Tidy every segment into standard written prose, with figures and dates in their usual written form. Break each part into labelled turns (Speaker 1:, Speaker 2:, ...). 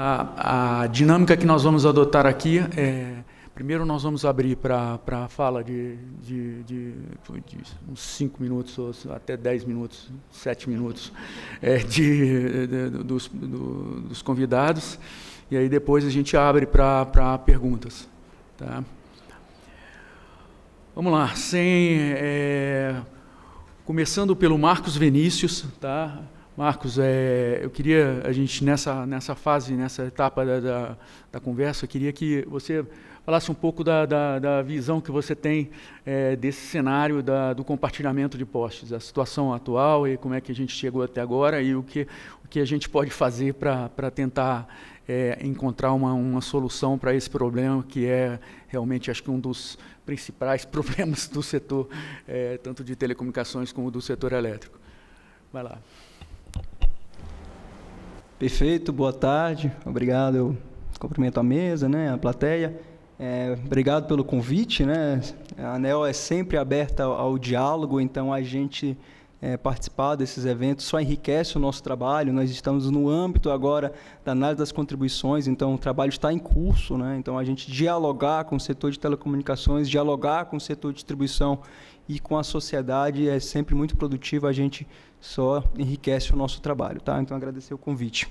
Speaker 1: A dinâmica que nós vamos adotar aqui primeiro nós vamos abrir para a fala de uns 5 minutos, ou até 10 minutos, 7 minutos dos convidados, e aí depois a gente abre para perguntas. Tá? Vamos lá, começando pelo Marcos Vinícius, tá? Marcos, eu queria, a gente nessa fase, nessa etapa da conversa, eu queria que você falasse um pouco da visão que você tem desse cenário do compartilhamento de posts, a situação atual e como é que a gente chegou até agora e o que a gente pode fazer para tentar encontrar uma solução para esse problema, que é realmente, acho que um dos principais problemas do setor, tanto de telecomunicações como do setor elétrico. Vai lá.
Speaker 2: Perfeito, boa tarde, obrigado, eu cumprimento a mesa, né, a plateia, obrigado pelo convite, né, a ANEEL é sempre aberta ao diálogo, então a gente participar desses eventos só enriquece o nosso trabalho, nós estamos no âmbito agora da análise das contribuições, então o trabalho está em curso, né, então a gente dialogar com o setor de telecomunicações, dialogar com o setor de distribuição e com a sociedade é sempre muito produtivo, a gente só enriquece o nosso trabalho, tá? Então, agradecer o convite.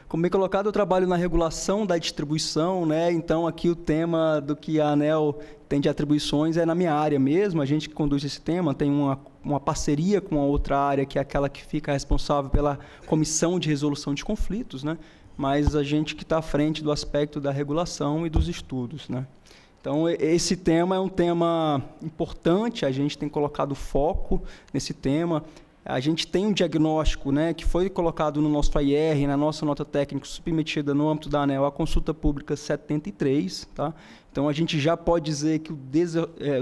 Speaker 2: Como bem colocado, eu trabalho na regulação da distribuição, né? Então, aqui o tema do que a ANEEL tem de atribuições é na minha área mesmo, a gente que conduz esse tema, tem uma parceria com a outra área, que é aquela que fica responsável pela Comissão de Resolução de Conflitos, né? Mas a gente que está à frente do aspecto da regulação e dos estudos, né? Então, esse tema é um tema importante, a gente tem colocado foco nesse tema. A gente tem um diagnóstico, né, que foi colocado no nosso AIR, na nossa nota técnica submetida no âmbito da ANEEL, a consulta pública 73. Tá? Então, a gente já pode dizer que o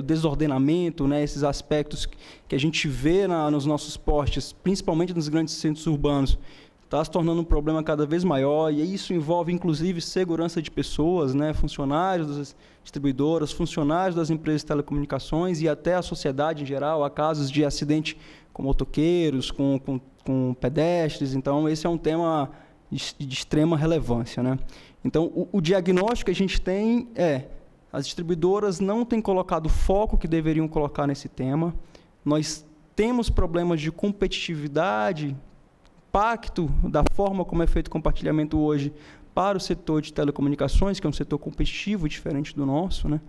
Speaker 2: desordenamento, né, esses aspectos que a gente vê nos nossos postes, principalmente nos grandes centros urbanos, está se tornando um problema cada vez maior, e isso envolve, inclusive, segurança de pessoas, né, funcionários das distribuidoras, funcionários das empresas de telecomunicações e até a sociedade em geral. Há casos de acidente com motoqueiros, com pedestres. Então, esse é um tema de extrema relevância, né? Então, o diagnóstico que a gente tem as distribuidoras não têm colocado o foco que deveriam colocar nesse tema. Nós temos problemas de competitividade, impacto da forma como é feito o compartilhamento hoje para o setor de telecomunicações, que é um setor competitivo, diferente do nosso, né?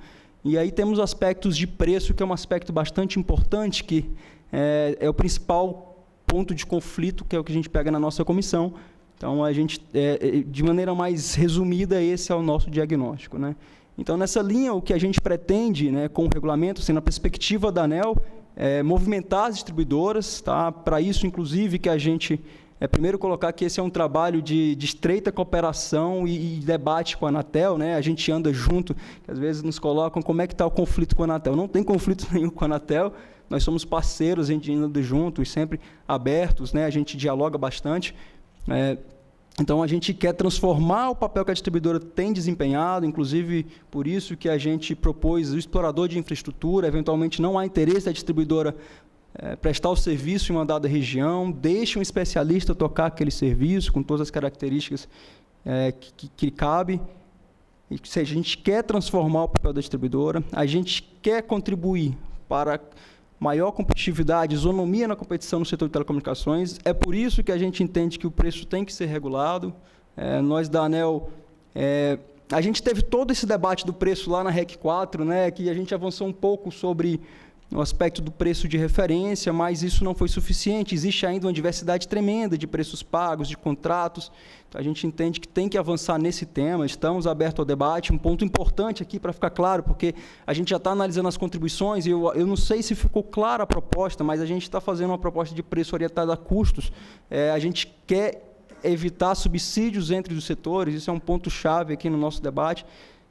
Speaker 2: E aí temos aspectos de preço, que é um aspecto bastante importante, que é o principal ponto de conflito, que é o que a gente pega na nossa comissão. Então, a gente, de maneira mais resumida, esse é o nosso diagnóstico, né? Então, nessa linha, o que a gente pretende, né, com o regulamento, assim, na perspectiva da ANEEL, movimentar as distribuidoras, tá? Para isso, inclusive, que a gente primeiro colocar que esse é um trabalho de estreita cooperação e debate com a Anatel, né? A gente anda junto, que às vezes nos colocam como é que está o conflito com a Anatel. Não tem conflito nenhum com a Anatel, nós somos parceiros, a gente anda junto e sempre abertos, né? A gente dialoga bastante. Então, a gente quer transformar o papel que a distribuidora tem desempenhado, inclusive por isso que a gente propôs o explorador de infraestrutura. Eventualmente, não há interesse da distribuidora prestar o serviço em uma dada região, deixa um especialista tocar aquele serviço com todas as características que cabe. E, se a gente quer transformar o papel da distribuidora, a gente quer contribuir para maior competitividade, isonomia na competição no setor de telecomunicações. É por isso que a gente entende que o preço tem que ser regulado. Nós da ANEEL, a gente teve todo esse debate do preço lá na REC 4, né, que a gente avançou um pouco sobre no aspecto do preço de referência, mas isso não foi suficiente. Existe ainda uma diversidade tremenda de preços pagos, de contratos. Então, a gente entende que tem que avançar nesse tema. Estamos abertos ao debate. Um ponto importante aqui, para ficar claro, porque a gente já está analisando as contribuições, e eu não sei se ficou clara a proposta, mas a gente está fazendo uma proposta de preço orientada a custos. A gente quer evitar subsídios entre os setores. Isso é um ponto-chave aqui no nosso debate,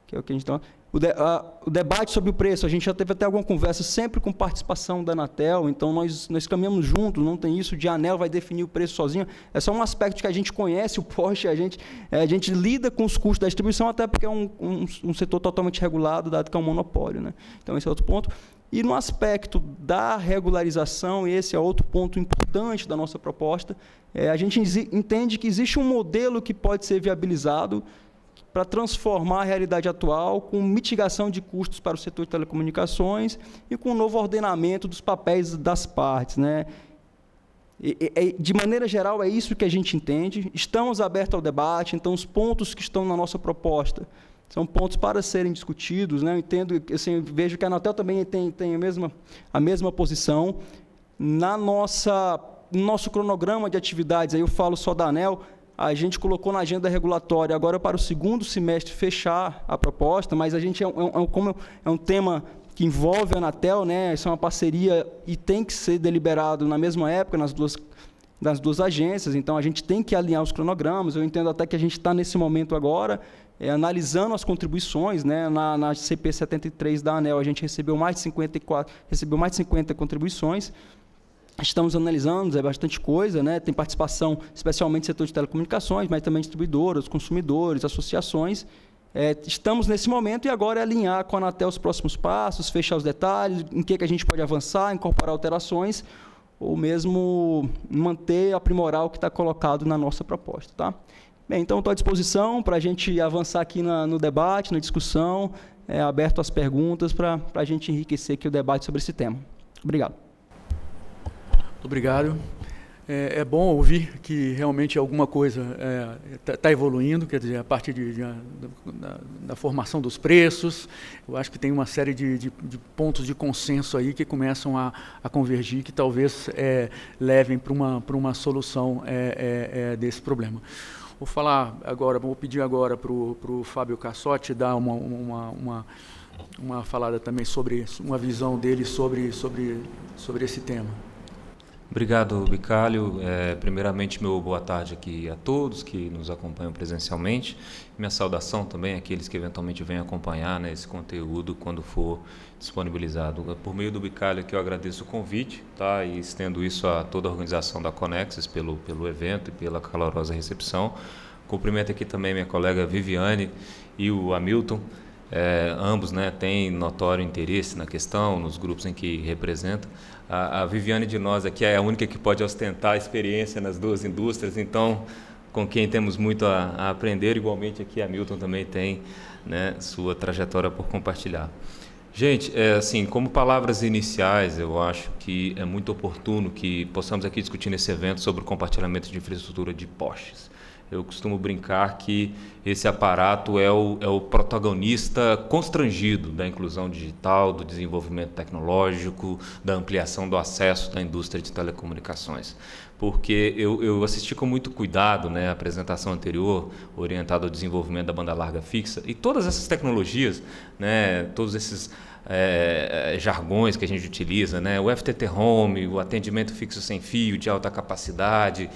Speaker 2: que é o que a gente está... O debate sobre o preço, a gente já teve até alguma conversa sempre com participação da Anatel, então nós caminhamos juntos, não tem isso de a ANEEL vai definir o preço sozinho, é só um aspecto que a gente conhece o poste, a gente lida com os custos da distribuição, até porque é um setor totalmente regulado, dado que é um monopólio, né? Então esse é outro ponto. E no aspecto da regularização, esse é outro ponto importante da nossa proposta, a gente entende que existe um modelo que pode ser viabilizado para transformar a realidade atual com mitigação de custos para o setor de telecomunicações e com um novo ordenamento dos papéis das partes, né? De maneira geral, é isso que a gente entende. Estamos abertos ao debate, então os pontos que estão na nossa proposta são pontos para serem discutidos, né? Eu entendo, assim, vejo que a Anatel também tem a mesma posição. No nosso cronograma de atividades, aí eu falo só da ANEEL, a gente colocou na agenda regulatória agora para o segundo semestre fechar a proposta, mas a gente como é um tema que envolve a Anatel, né? Isso é uma parceria e tem que ser deliberado na mesma época nas duas agências, então a gente tem que alinhar os cronogramas. Eu entendo até que a gente está nesse momento agora analisando as contribuições, né? Na CP 73 da ANEEL a gente recebeu mais de 50 contribuições. Estamos analisando, é bastante coisa, né? Tem participação, especialmente no setor de telecomunicações, mas também distribuidoras, consumidores, associações. Estamos nesse momento e agora é alinhar com a Anatel os próximos passos, fechar os detalhes, em que a gente pode avançar, incorporar alterações, ou mesmo manter, aprimorar o que está colocado na nossa proposta. Tá? Bem, então estou à disposição para a gente avançar aqui no debate, na discussão, aberto às perguntas para a gente enriquecer aqui o debate sobre esse tema. Obrigado.
Speaker 1: Muito obrigado. É bom ouvir que realmente alguma coisa está evoluindo, quer dizer, a partir da formação dos preços. Eu acho que tem uma série de pontos de consenso aí que começam a convergir, que talvez levem para uma solução desse problema. Vou pedir agora para o Fábio Cassotti dar uma falada também sobre uma visão dele sobre esse tema.
Speaker 3: Obrigado, Bicalho. Primeiramente, meu boa tarde aqui a todos que nos acompanham presencialmente. Minha saudação também àqueles que eventualmente venham acompanhar, né, esse conteúdo quando for disponibilizado. Por meio do Bicalho que eu agradeço o convite, tá, e estendo isso a toda a organização da Conexis pelo evento e pela calorosa recepção. Cumprimento aqui também minha colega Viviane e o Hamilton. Ambos, né, têm notório interesse na questão, nos grupos em que representam. A Viviane de nós aqui é a única que pode ostentar a experiência nas duas indústrias, então, com quem temos muito a aprender, igualmente aqui a Hamilton também tem, né, sua trajetória por compartilhar. Gente, assim, como palavras iniciais, eu acho que é muito oportuno que possamos aqui discutir nesse evento sobre o compartilhamento de infraestrutura de postes. Eu costumo brincar que esse aparato é o protagonista constrangido da inclusão digital, do desenvolvimento tecnológico, da ampliação do acesso da indústria de telecomunicações. Porque eu assisti com muito cuidado, né, a apresentação anterior, orientada ao desenvolvimento da banda larga fixa, e todas essas tecnologias, né, todos esses jargões que a gente utiliza, né? O FTT Home, o atendimento fixo sem fio de alta capacidade,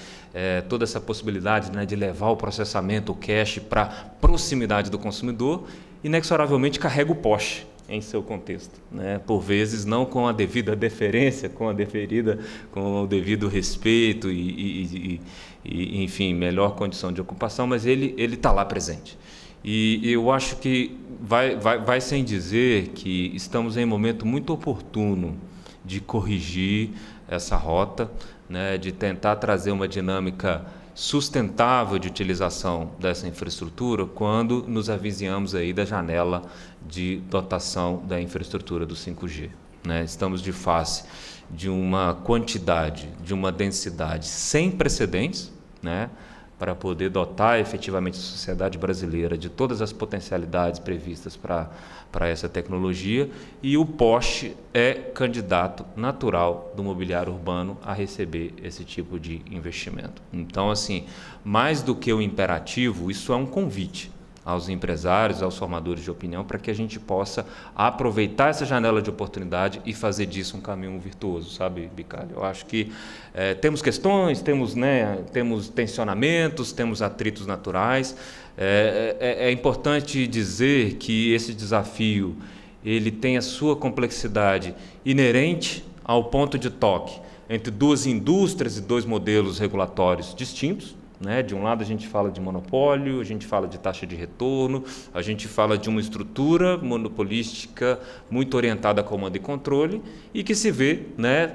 Speaker 3: toda essa possibilidade, né, de levar o processamento, o cache para a proximidade do consumidor, inexoravelmente carrega o poste em seu contexto, né? Por vezes não com a devida deferência, com o devido respeito e enfim, melhor condição de ocupação, mas ele está lá presente. E eu acho que vai sem dizer que estamos em um momento muito oportuno de corrigir essa rota, né, de tentar trazer uma dinâmica sustentável de utilização dessa infraestrutura quando nos avizinhamos aí da janela de dotação da infraestrutura do 5G. Né? Estamos de face de uma quantidade, de uma densidade sem precedentes, né, para poder dotar efetivamente a sociedade brasileira de todas as potencialidades previstas para essa tecnologia, e o poste é candidato natural do mobiliário urbano a receber esse tipo de investimento. Então, assim, mais do que o imperativo, isso é um convite. aos empresários, aos formadores de opinião, para que a gente possa aproveitar essa janela de oportunidade e fazer disso um caminho virtuoso, sabe, Bicalho? Eu acho que temos questões, temos tensionamentos, temos atritos naturais. É importante dizer que esse desafio ele tem a sua complexidade inerente ao ponto de toque entre duas indústrias e dois modelos regulatórios distintos. De um lado a gente fala de monopólio, a gente fala de taxa de retorno, a gente fala de uma estrutura monopolística muito orientada a comando e controle e que se vê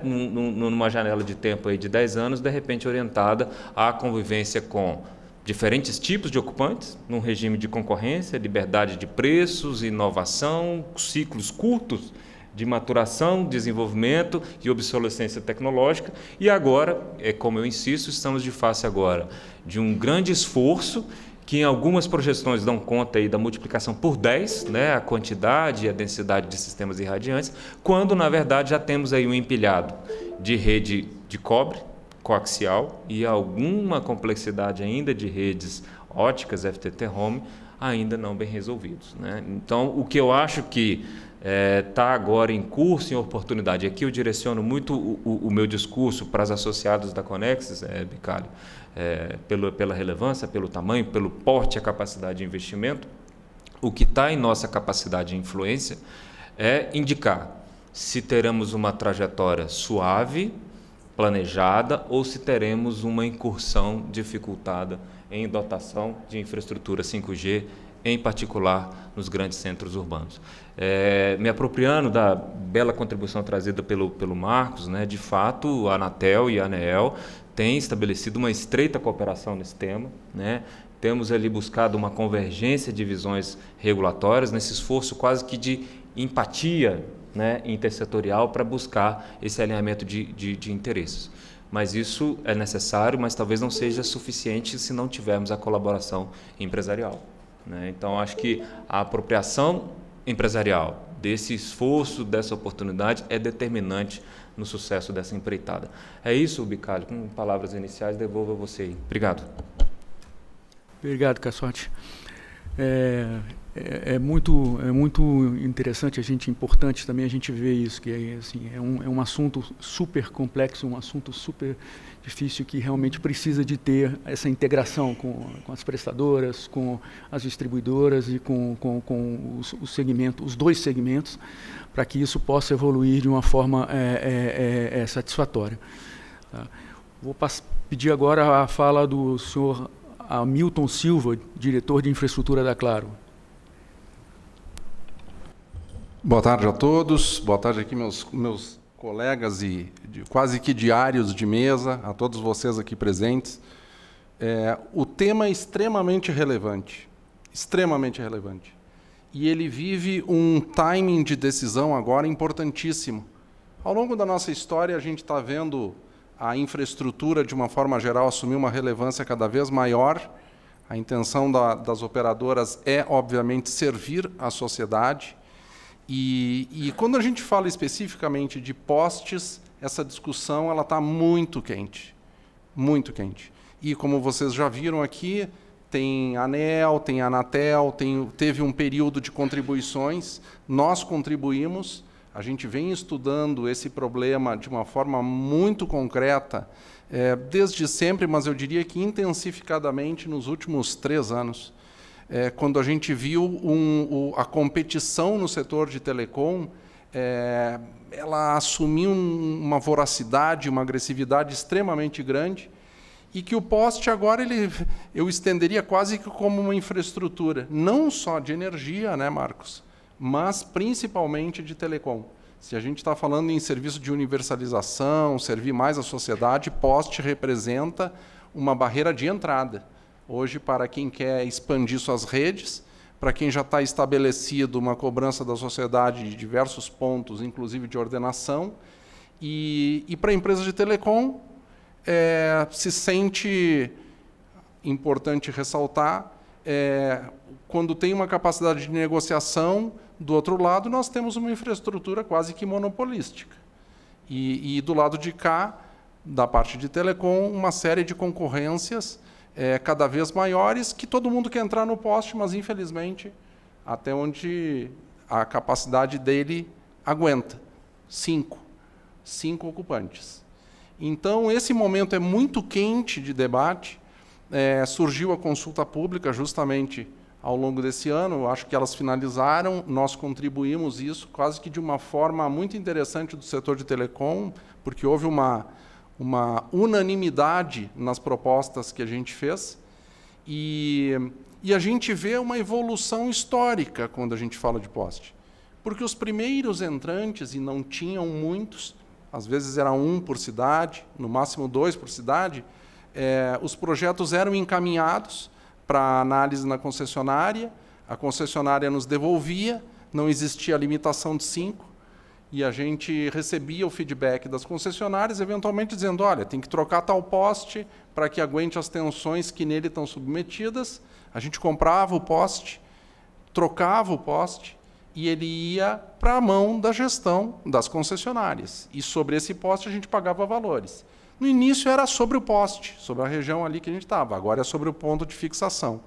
Speaker 3: numa janela de tempo aí de 10 anos, de repente orientada à convivência com diferentes tipos de ocupantes, num regime de concorrência, liberdade de preços, inovação, ciclos curtos de maturação, desenvolvimento e obsolescência tecnológica. E agora, como eu insisto, estamos de face agora de um grande esforço que em algumas projeções dão conta aí da multiplicação por 10, a quantidade e a densidade de sistemas irradiantes, quando na verdade já temos aí um empilhado de rede de cobre, coaxial e alguma complexidade ainda de redes óticas, FTTH, ainda não bem resolvidos. Então, o que eu acho que está agora em curso, em oportunidade, aqui eu direciono muito o meu discurso para os associados da Conexis, Bicalho, pela relevância, pelo tamanho, pelo porte e a capacidade de investimento. O que está em nossa capacidade de influência é indicar se teremos uma trajetória suave, planejada, ou se teremos uma incursão dificultada em dotação de infraestrutura 5G, em particular nos grandes centros urbanos. Me apropriando da bela contribuição trazida pelo Marcos, de fato, a Anatel e a ANEEL têm estabelecido uma estreita cooperação nesse tema. Temos ali buscado uma convergência de visões regulatórias, nesse esforço quase que de empatia intersetorial para buscar esse alinhamento de interesses. Mas isso é necessário, mas talvez não seja suficiente se não tivermos a colaboração empresarial. Então, acho que a apropriação empresarial desse esforço, dessa oportunidade, é determinante no sucesso dessa empreitada. É isso, Bicalho. Com palavras iniciais, devolvo a você aí. Obrigado.
Speaker 1: Obrigado, Cassotti. É muito interessante, importante também a gente ver isso, que é um assunto super complexo, um assunto super difícil que realmente precisa de ter essa integração com as prestadoras, com as distribuidoras e com os dois segmentos, para que isso possa evoluir de uma forma satisfatória. Tá? Vou pedir agora a fala do senhor Hamilton Silva, diretor de infraestrutura da Claro.
Speaker 4: Boa tarde a todos, boa tarde aqui meus colegas e quase que diários de mesa, a todos vocês aqui presentes. O tema é extremamente relevante, e ele vive um timing de decisão agora importantíssimo. Ao longo da nossa história, a gente está vendo a infraestrutura, de uma forma geral, assumir uma relevância cada vez maior. A intenção das operadoras é, obviamente, servir a sociedade. E quando a gente fala especificamente de postes, essa discussão está muito quente. E, como vocês já viram aqui, tem a ANEEL, tem a Anatel, teve um período de contribuições, nós contribuímos, a gente vem estudando esse problema de uma forma muito concreta, desde sempre, mas eu diria que intensificadamente nos últimos 3 anos. Quando a gente viu a competição no setor de telecom, ela assumiu uma voracidade, uma agressividade extremamente grande, e que o poste agora eu estenderia quase que como uma infraestrutura, não só de energia, Marcos, mas principalmente de telecom. Se a gente está falando em serviço de universalização, servir mais a sociedade, poste representa uma barreira de entrada. Hoje, para quem quer expandir suas redes, para quem já está estabelecido uma cobrança da sociedade de diversos pontos, inclusive de ordenação, e para a empresa de telecom, se sente importante ressaltar, quando tem uma capacidade de negociação, do outro lado, nós temos uma infraestrutura quase que monopolística. E do lado de cá, da parte de telecom, uma série de concorrências cada vez maiores, que todo mundo quer entrar no poste, mas, infelizmente, até onde a capacidade dele aguenta. 5 ocupantes. Então, esse momento é muito quente de debate. Surgiu a consulta pública justamente ao longo desse ano, acho que elas finalizaram, nós contribuímos isso quase que de uma forma muito interessante do setor de telecom, porque houve uma unanimidade nas propostas que a gente fez, e a gente vê uma evolução histórica quando a gente fala de poste. Porque os primeiros entrantes, e não tinham muitos, às vezes era 1 por cidade, no máximo 2 por cidade, os projetos eram encaminhados para análise na concessionária, a concessionária nos devolvia, não existia limitação de 5, e a gente recebia o feedback das concessionárias, eventualmente dizendo, olha, tem que trocar tal poste para que aguente as tensões que nele estão submetidas. A gente comprava o poste, trocava o poste, e ele ia para a mão da gestão das concessionárias. E sobre esse poste a gente pagava valores. No início era sobre o poste, sobre a região ali que a gente estava. Agora é sobre o ponto de fixação.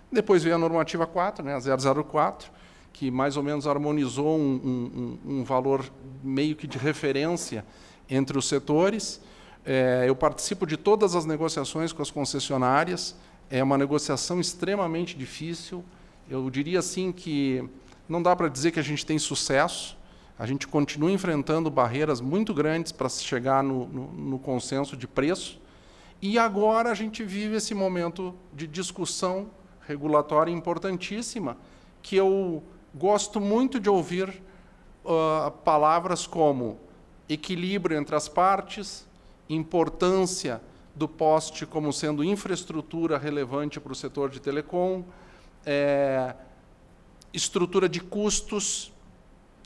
Speaker 4: Depois veio a normativa 4, né, a 004, que mais ou menos harmonizou um valor meio que de referência entre os setores. Eu participo de todas as negociações com as concessionárias. É uma negociação extremamente difícil. Eu diria assim que não dá para dizer que a gente tem sucesso. A gente continua enfrentando barreiras muito grandes para chegar no consenso de preço. E agora a gente vive esse momento de discussão regulatória importantíssima, que eu gosto muito de ouvir palavras como equilíbrio entre as partes, importância do poste como sendo infraestrutura relevante para o setor de telecom, estrutura de custos,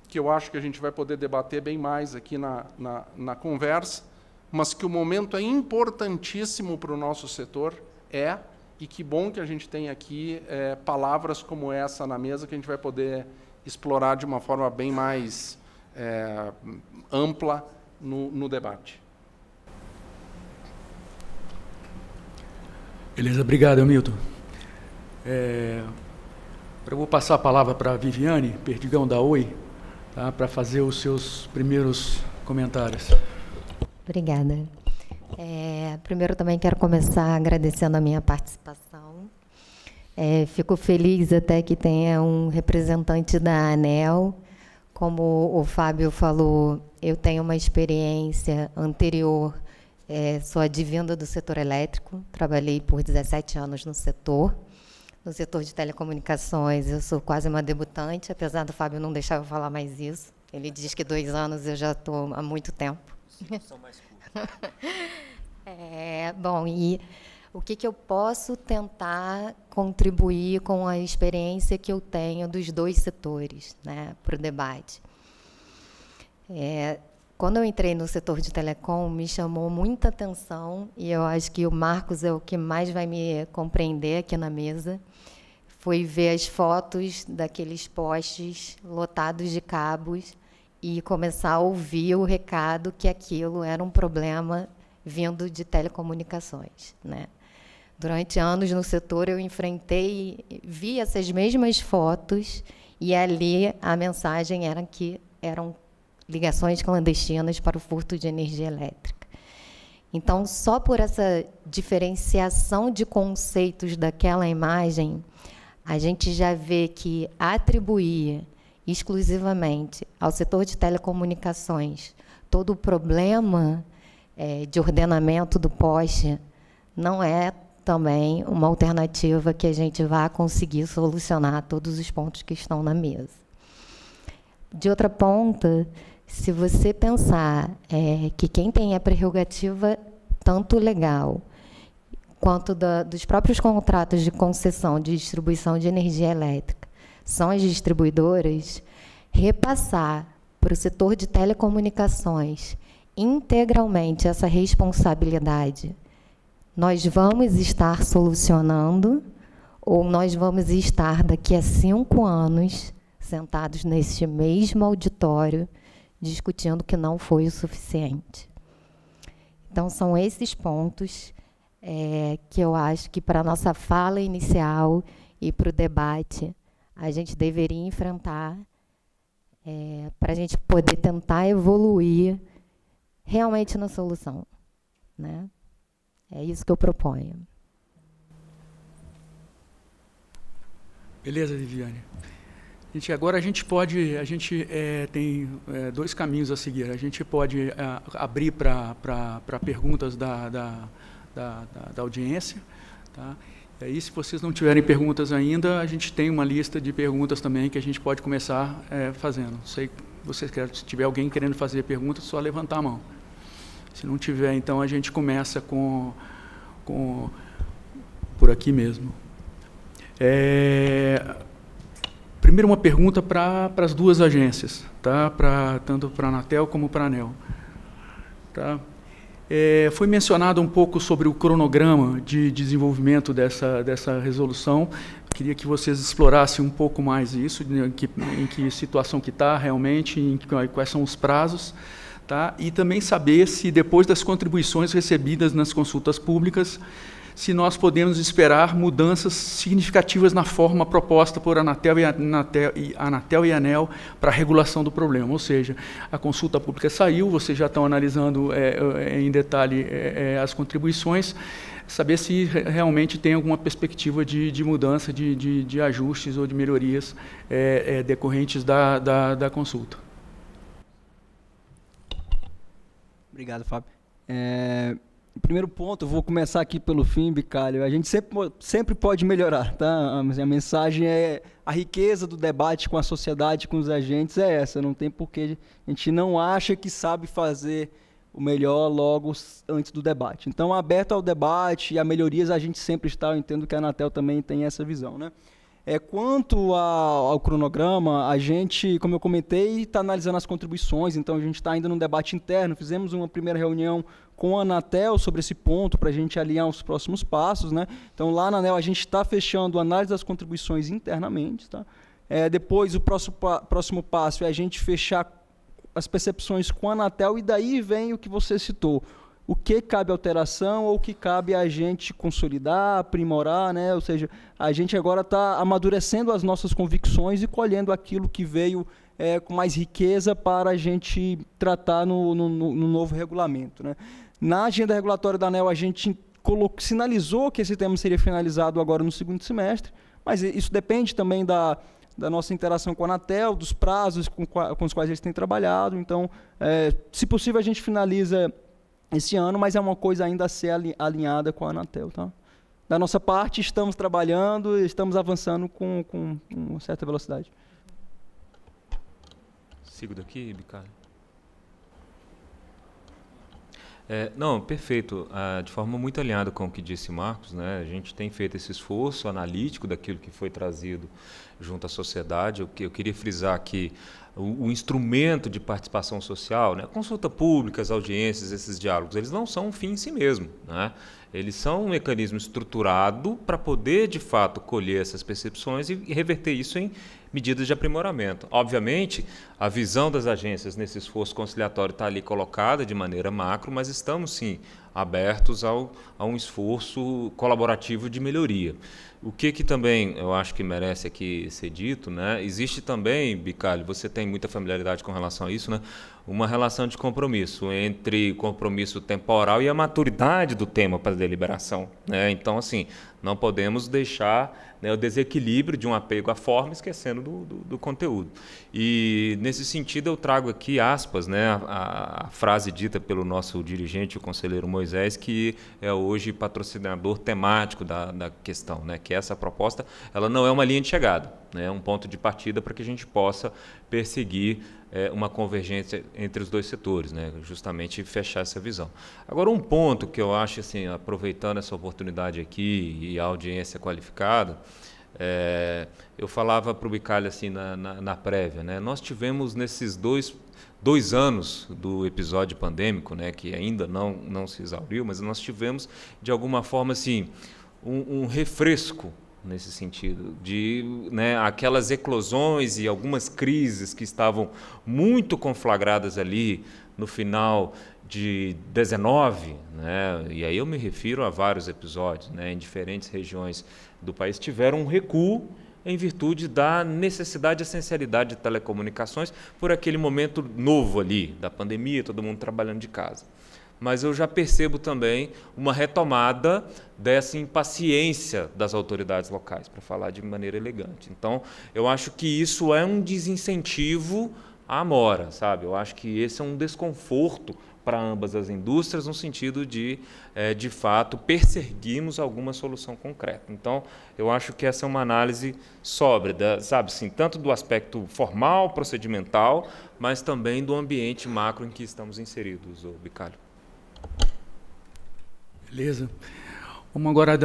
Speaker 4: que eu acho que a gente vai poder debater bem mais aqui na conversa, mas que o momento é importantíssimo para o nosso setor, e que bom que a gente tem aqui palavras como essa na mesa, que a gente vai poder explorar de uma forma bem mais ampla no debate.
Speaker 1: Beleza, obrigado, Hamilton. Eu vou passar a palavra para a Viviane Perdigão, da Oi, tá, para fazer os seus primeiros comentários.
Speaker 5: Obrigada. Primeiro, também quero começar agradecendo a minha participação. Fico feliz até que tenha um representante da ANEEL. Como o Fábio falou, eu tenho uma experiência anterior, sou advinda do setor elétrico, trabalhei por 17 anos no setor de telecomunicações. Eu sou quase uma debutante, apesar do Fábio não deixar eu falar mais isso. Ele diz que 2 anos, eu já estou há muito tempo.
Speaker 3: São mais curtos.
Speaker 5: Bom, e o que eu posso tentar contribuir com a experiência que eu tenho dos 2 setores, né, para o debate? Quando eu entrei no setor de telecom, me chamou muita atenção, e eu acho que o Marcos é o que mais vai me compreender aqui na mesa, foi ver as fotos daqueles postes lotados de cabos e começar a ouvir o recado que aquilo era um problema vindo de telecomunicações, né? Durante anos no setor, eu enfrentei, vi essas mesmas fotos, e ali a mensagem era que eram ligações clandestinas para o furto de energia elétrica. Então, só por essa diferenciação de conceitos daquela imagem, a gente já vê que atribuir exclusivamente ao setor de telecomunicações todo o problema de ordenamento do poste não é também uma alternativa que a gente vá conseguir solucionar todos os pontos que estão na mesa. De outra ponta, se você pensar que quem tem a prerrogativa tanto legal quanto dos próprios contratos de concessão de distribuição de energia elétrica são as distribuidoras, repassar para o setor de telecomunicações integralmente essa responsabilidade, nós vamos estar solucionando, ou nós vamos estar daqui a 5 anos sentados neste mesmo auditório discutindo que não foi o suficiente. Então, são esses pontos. que eu acho que para a nossa fala inicial e para o debate a gente deveria enfrentar, para a gente poder tentar evoluir realmente na solução, né? É isso que eu proponho.
Speaker 1: Beleza, Viviane. Agora a gente tem dois caminhos a seguir. A gente pode abrir para perguntas da audiência, tá? E aí, se vocês não tiverem perguntas ainda, a gente tem uma lista de perguntas também que a gente pode começar fazendo. Não sei se tiver alguém querendo fazer perguntas, só levantar a mão. Se não tiver, então a gente começa por aqui mesmo. Primeiro, uma pergunta para as duas agências, tá? Tanto para a Anatel como para a ANEEL. Tá? Foi mencionado um pouco sobre o cronograma de desenvolvimento dessa resolução. Queria que vocês explorassem um pouco mais isso, em que situação que está realmente, quais são os prazos. Tá? E também saber se, depois das contribuições recebidas nas consultas públicas, se nós podemos esperar mudanças significativas na forma proposta por Anatel e ANEEL para a regulação do problema. Ou seja, a consulta pública saiu, vocês já estão analisando em detalhe as contribuições, saber se realmente tem alguma perspectiva de mudança, de ajustes ou de melhorias decorrentes da consulta.
Speaker 2: Obrigado, Fábio. Primeiro ponto, eu vou começar aqui pelo fim, Bicalho. A gente sempre pode melhorar, tá? A mensagem a riqueza do debate com a sociedade, com os agentes é essa. Não tem porquê, a gente não acha que sabe fazer o melhor logo antes do debate. Então, aberto ao debate e a melhorias, a gente sempre está. Eu entendo que a Anatel também tem essa visão, né? Quanto ao cronograma, a gente, como eu comentei, está analisando as contribuições, então a gente está ainda num debate interno. Fizemos uma primeira reunião com a Anatel sobre esse ponto, para a gente alinhar os próximos passos, né? Então, lá na ANEEL, a gente está fechando a análise das contribuições internamente. Tá? Depois, o próximo passo é a gente fechar as percepções com a Anatel, e daí vem o que você citou. O que cabe alteração ou o que cabe a gente consolidar, aprimorar, né? Ou seja, a gente agora está amadurecendo as nossas convicções e colhendo aquilo que veio com mais riqueza para a gente tratar no novo regulamento, né? Na agenda regulatória da ANEEL, a gente sinalizou que esse tema seria finalizado agora no segundo semestre, mas isso depende também da nossa interação com a Anatel, dos prazos com os quais eles têm trabalhado. Então, se possível, a gente finaliza esse ano, mas é uma coisa ainda a ser alinhada com a Anatel. Tá? Da nossa parte, estamos trabalhando, estamos avançando com uma certa velocidade.
Speaker 3: Sigo daqui, Bicalho. Não, perfeito. De forma muito alinhada com o que disse Marcos, né? A gente tem feito esse esforço analítico daquilo que foi trazido junto à sociedade. Eu queria frisar aqui o instrumento de participação social, né? A consulta pública, as audiências, esses diálogos, eles não são um fim em si mesmo, né? Eles são um mecanismo estruturado para poder, de fato, colher essas percepções e reverter isso em medidas de aprimoramento. Obviamente, a visão das agências nesse esforço conciliatório está ali colocada de maneira macro, mas estamos, sim, abertos a um esforço colaborativo de melhoria. O que também eu acho que merece aqui ser dito, né? Existe também, Bicalho, você tem muita familiaridade com relação a isso, né? Uma relação de compromisso entre compromisso temporal e a maturidade do tema para a deliberação, né? Então, assim, não podemos deixar, né, o desequilíbrio de um apego à forma, esquecendo do conteúdo. E, nesse sentido, eu trago aqui aspas, né, a frase dita pelo nosso dirigente, o conselheiro Moisés, que é hoje patrocinador temático da questão, né, que essa proposta ela não é uma linha de chegada, né, é um ponto de partida para que a gente possa perseguir uma convergência entre os dois setores, né, justamente fechar essa visão. Agora, um ponto que eu acho, assim, aproveitando essa oportunidade aqui e a audiência qualificada, eu falava para o Bicalho assim, na prévia, né, nós tivemos nesses dois anos do episódio pandêmico, né, que ainda não se exauriu, mas nós tivemos, de alguma forma, assim, um refresco nesse sentido, de, né, aquelas eclosões e algumas crises que estavam muito conflagradas ali no final de 19, né, e aí eu me refiro a vários episódios, né, em diferentes regiões do país, tiveram um recuo em virtude da necessidade e essencialidade de telecomunicações por aquele momento novo ali, da pandemia, todo mundo trabalhando de casa. Mas eu já percebo também uma retomada dessa impaciência das autoridades locais, para falar de maneira elegante. Então, eu acho que isso é um desincentivo à mora, sabe? Eu acho que esse é um desconforto para ambas as indústrias, no sentido de fato, perseguirmos alguma solução concreta. Então, eu acho que essa é uma análise sóbria, sabe, assim, tanto do aspecto formal, procedimental, mas também do ambiente macro em que estamos inseridos, Bicalho.
Speaker 1: Beleza. Vamos agora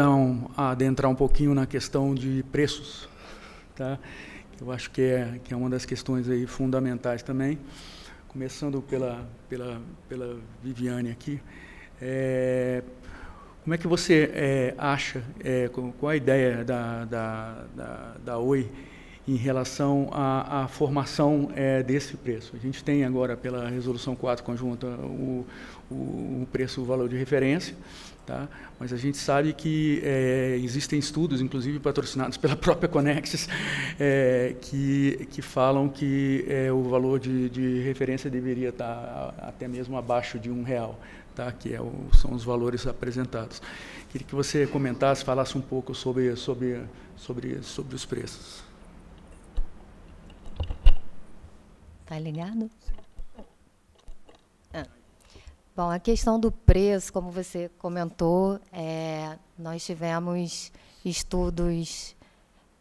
Speaker 1: adentrar um pouquinho na questão de preços, tá? Eu acho que é uma das questões aí fundamentais também. Começando pela Viviane aqui. Como é que você acha, qual a ideia da Oi em relação à formação desse preço? A gente tem agora, pela Resolução 4 conjunta, o preço, o valor de referência, tá? Mas a gente sabe que existem estudos, inclusive patrocinados pela própria Conexis, que falam que o valor de referência deveria estar até mesmo abaixo de R$1, tá? Que são os valores apresentados. Queria que você comentasse, falasse um pouco sobre os preços.
Speaker 5: Tá ligado? Bom, a questão do preço, como você comentou, nós tivemos estudos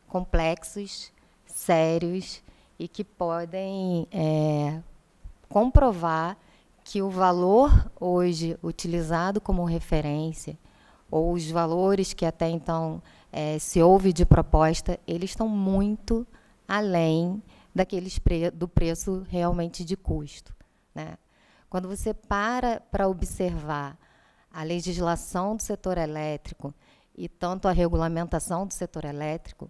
Speaker 5: complexos, sérios, e que podem comprovar que o valor hoje utilizado como referência, ou os valores que até então se ouve de proposta, eles estão muito além do preço realmente de custo, né? Quando você para observar a legislação do setor elétrico e tanto a regulamentação do setor elétrico,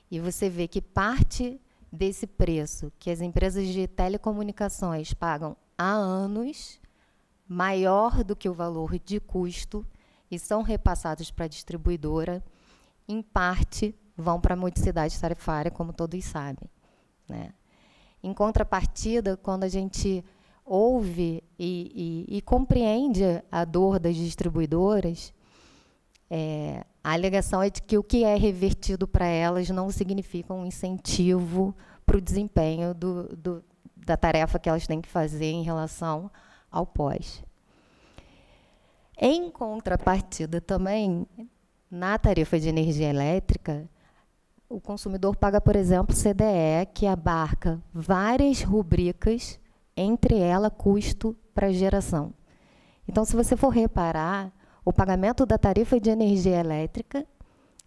Speaker 5: e você vê que parte desse preço que as empresas de telecomunicações pagam há anos, maior do que o valor de custo, e são repassados para a distribuidora, em parte vão para a modicidade tarifária, como todos sabem, né? Em contrapartida, quando a gente ouve e compreende a dor das distribuidoras, a alegação é de que o que é revertido para elas não significa um incentivo para o desempenho da tarefa que elas têm que fazer em relação ao pós. Em contrapartida, também, na tarifa de energia elétrica, o consumidor paga, por exemplo, CDE, que abarca várias rubricas, entre ela custo para geração. Então, se você for reparar, o pagamento da tarifa de energia elétrica,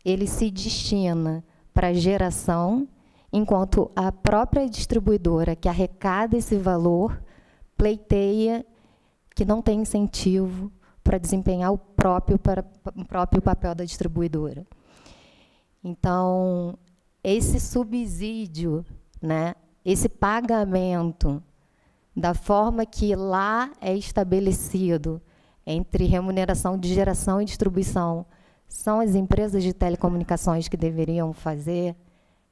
Speaker 5: ele se destina para geração, enquanto a própria distribuidora que arrecada esse valor pleiteia que não tem incentivo para desempenhar o próprio papel da distribuidora. Então, esse subsídio, né, esse pagamento, da forma que lá é estabelecido entre remuneração de geração e distribuição, são as empresas de telecomunicações que deveriam fazer,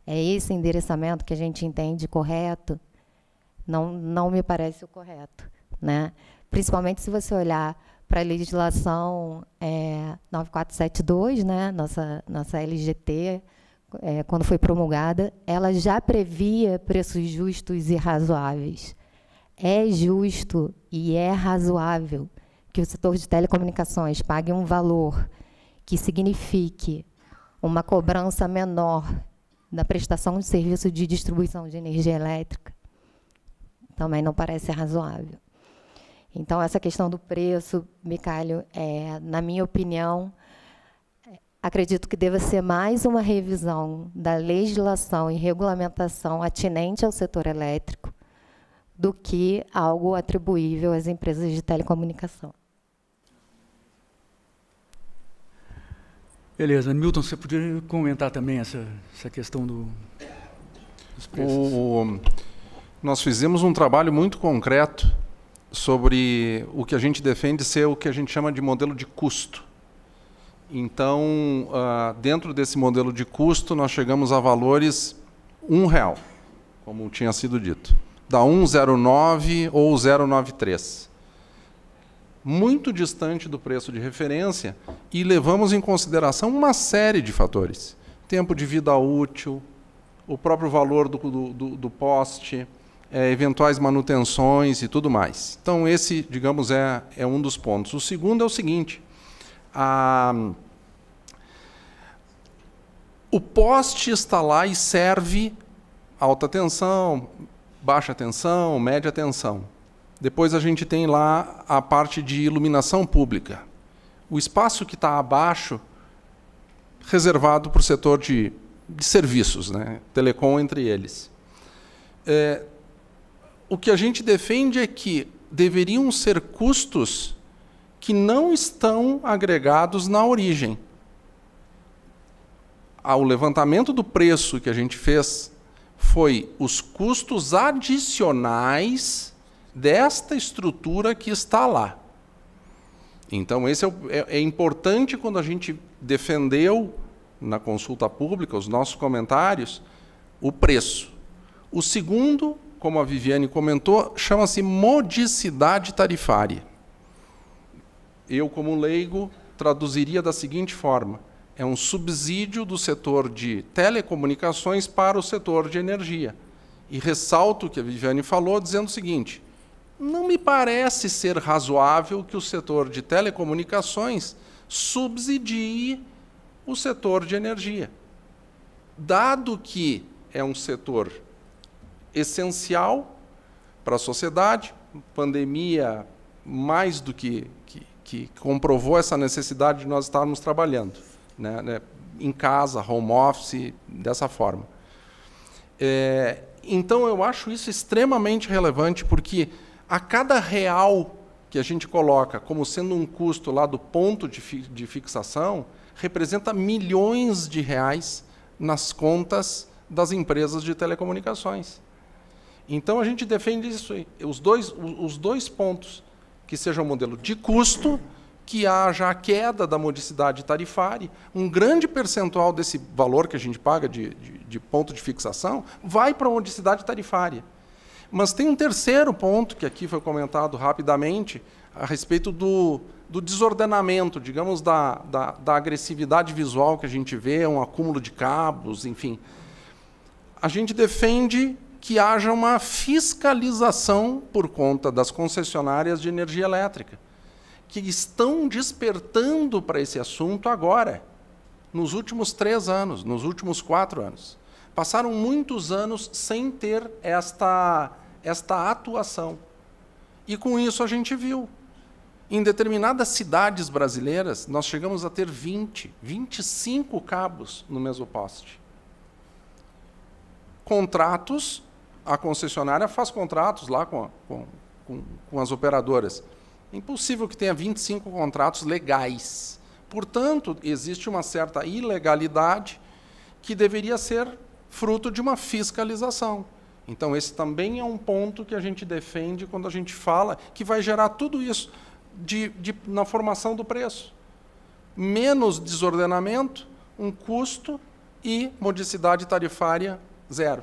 Speaker 5: é esse endereçamento que a gente entende correto? Não me parece o correto, né? Principalmente se você olhar para a legislação 9472, né? Nossa LGT, quando foi promulgada, ela já previa preços justos e razoáveis. É justo e é razoável que o setor de telecomunicações pague um valor que signifique uma cobrança menor da prestação de serviço de distribuição de energia elétrica? Também não parece razoável. Então, essa questão do preço, Bicalho, na minha opinião, acredito que deva ser mais uma revisão da legislação e regulamentação atinente ao setor elétrico do que algo atribuível às empresas de telecomunicação.
Speaker 1: Beleza. Milton, você poderia comentar também essa questão dos preços?
Speaker 4: Nós fizemos um trabalho muito concreto sobre o que a gente defende ser o que a gente chama de modelo de custo. Então, dentro desse modelo de custo, nós chegamos a valores R$1, como tinha sido dito. Da 1,09 ou 0,93. Muito distante do preço de referência e levamos em consideração uma série de fatores. Tempo de vida útil, o próprio valor do poste, eventuais manutenções e tudo mais. Então, esse, digamos, é um dos pontos. O segundo é o seguinte, o poste está lá e serve alta tensão, baixa tensão, média tensão. Depois a gente tem lá a parte de iluminação pública. O espaço que está abaixo, reservado para o setor de serviços, né? Telecom entre eles. O que a gente defende é que deveriam ser custos que não estão agregados na origem. O levantamento do preço que a gente fez foi os custos adicionais desta estrutura que está lá. Então, esse é importante quando a gente defendeu na consulta pública, os nossos comentários, o preço. O segundo, como a Viviane comentou, chama-se modicidade tarifária. Eu, como leigo, traduziria da seguinte forma: é um subsídio do setor de telecomunicações para o setor de energia. E ressalto o que a Viviane falou, dizendo o seguinte: não me parece ser razoável que o setor de telecomunicações subsidie o setor de energia, dado que é um setor essencial para a sociedade. Pandemia mais do que comprovou essa necessidade de nós estarmos trabalhando, né, em casa, home office, dessa forma. Então, eu acho isso extremamente relevante, porque a cada real que a gente coloca como sendo um custo lá do ponto de fixação, representa milhões de reais nas contas das empresas de telecomunicações. Então, a gente defende isso aí, os dois pontos, que seja um modelo de custo, que haja a queda da modicidade tarifária, um grande percentual desse valor que a gente paga de ponto de fixação vai para a modicidade tarifária. Mas tem um terceiro ponto, que aqui foi comentado rapidamente, a respeito do desordenamento, digamos, da agressividade visual que a gente vê, um acúmulo de cabos, enfim. A gente defende que haja uma fiscalização por conta das concessionárias de energia elétrica, que estão despertando para esse assunto agora, nos últimos 3 anos, nos últimos 4 anos. Passaram muitos anos sem ter esta atuação. E com isso a gente viu. Em determinadas cidades brasileiras, nós chegamos a ter 25 cabos no mesmo poste. Contratos, a concessionária faz contratos lá com as operadoras. É impossível que tenha 25 contratos legais. Portanto, existe uma certa ilegalidade que deveria ser fruto de uma fiscalização. Então, esse também é um ponto que a gente defende quando a gente fala que vai gerar tudo isso na formação do preço. Menos desordenamento, um custo e modicidade tarifária zero.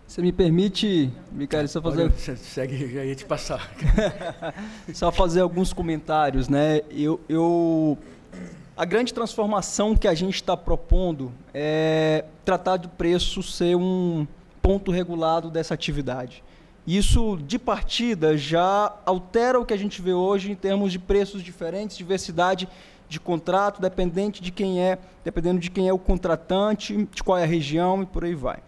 Speaker 2: Você me permite, Micael, só fazer...
Speaker 1: Segue, já ia te passar.
Speaker 2: Só fazer alguns comentários, né? A grande transformação que a gente está propondo é tratar de preço ser um ponto regulado dessa atividade. Isso, de partida, já altera o que a gente vê hoje em termos de preços diferentes, diversidade de contrato, dependendo de quem é o contratante, de qual é a região e por aí vai.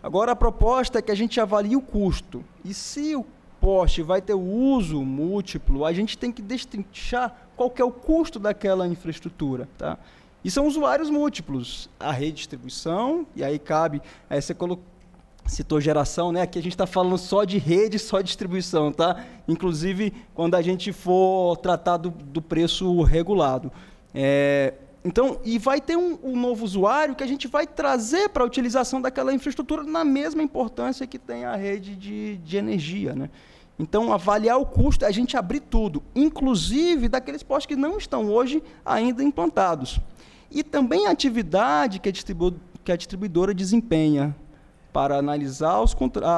Speaker 2: Agora, a proposta é que a gente avalie o custo. E se o poste vai ter o uso múltiplo, a gente tem que destrinchar qual que é o custo daquela infraestrutura. Tá? E são usuários múltiplos. A redistribuição, e aí cabe, você citou geração, né? Aqui a gente está falando só de rede, só de distribuição, tá? Inclusive, quando a gente for tratar do preço regulado. Então, e vai ter um novo usuário que a gente vai trazer para a utilização daquela infraestrutura na mesma importância que tem a rede de energia, né? Então, avaliar o custo é a gente abrir tudo, inclusive daqueles postos que não estão hoje ainda implantados. E também a atividade que a distribuidora desempenha para analisar